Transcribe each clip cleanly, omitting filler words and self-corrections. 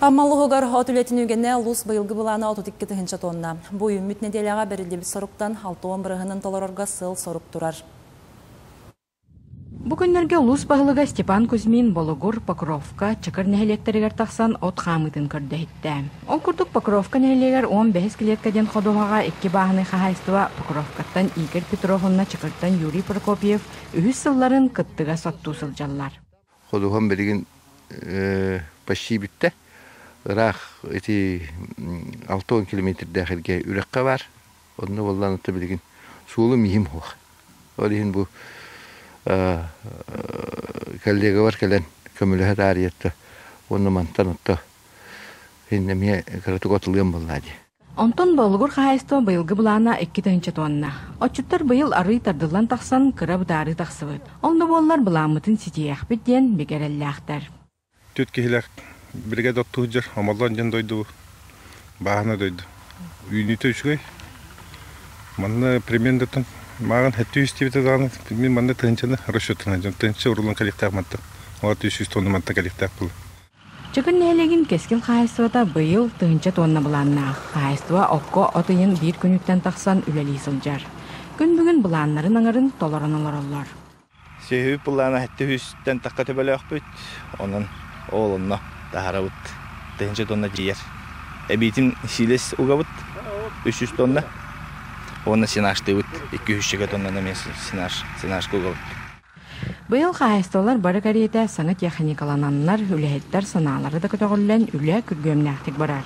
Аммаллығығар отулетінігіне лус байылғы бұланы 32 тонна. Бұл үміт неделяға берілдебі сұрықтан 6-10 бірігінің толарорға сыл сұрық тұрар. Бүгіннерге лус бағылыға Степан Кузьмин, Болгур, Покровка, Чакыр нәхелектерігер тақсан от қамытын көрді етті. Ол күрдік Покровка нәхелегер 15 клеткаден қодуғаға 2 бағыны қағайстыва Покровкаттан Игорь Петровна, Чакыртан Юрий Прокопьев үхіз сылларын кыттыға сотту сылжалар. Қодуған береген паши бітті. Рах эти 6 километр дәхилге үрәккә бар. Онны боллан аты билген сулы мөһим хук. Олин бу коллега бар келен көмөлө тарихты. Онны мантан отто. Инде ме каратык отылган буллады. Онтон Болгур хайсто быйылгы булана 2 тонна. Отчуттар быйыл ары тардылан тахсан кыраб дары тахсыбыт. Онда боллар буламытын ситиях битен бегереллахтар. Төткелер Бірге дотту жер, амалдан жан дойду, бағына дойду. Үйіні төшігай. Манна примерно тон, маған хәтті үстебеті дағаны, мен манна тыңчаны расчетына, жан тыңчы ұрылын калиқтақ мантты. Оға 300 тонны мантта калиқтақ бұл. Чыгын нәлеген кескил хайсуата быйыл тыңчы тонна бұланна. Хайсуа оқко отыйын бір күніттен тақсан үләлі сылжар. Күн бүгін бұланларын аңарын толаранылар олар. Сөйіп бұлана хәтті үстен таққа төбәлі өқпөйт, оның оғылынна. Тахарабыт, 2 тонна жиер. Әбейтін силес уғабыт, 300 тонна. Оны сенашты бұт, 200 тонна мен сенашқы уғабыт. Бұйыл қайыстолар бары кариеті саңы техникалананлар үләйттер саналары да көтіғілін үлә күргөмнәқтік барар.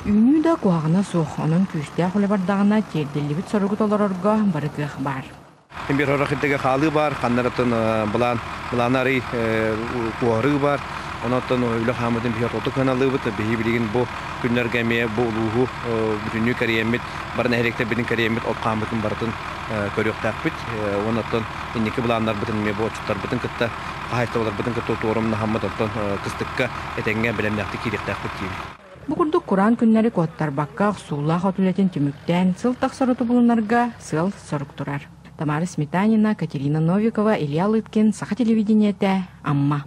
Үйіні да қуағына соқ, оның күшті ақылы бардағына терделі біт сұрғыт оларырға бары көх бар. Bir hareketdeki halı var, kanlarıtın bulanları kuarı var. Ondan öyle Hamid'in bir otu kanalı var. Bilgin bu günler gelmeye bu uluğu bütünlüğü kariyemet, barın herkese bütün kariyemet ot Hamid'in barın körük takbit. Ondan indiki bulanlar bütün me bu çutlar bütün kıtta hayatlar bütün kıtta oturumda Hamid ondan kıstıkka etenge bilemlekti kirek takbit gibi. Bu kurduk Kur'an günleri kodtar bakka suğla hatületin tümükten sıl taksarıtı bulunarga sıl soruk durar. Тамара Сметанина, Катерина Новикова, Илья Лыткин, Саха телевидениете, Амма.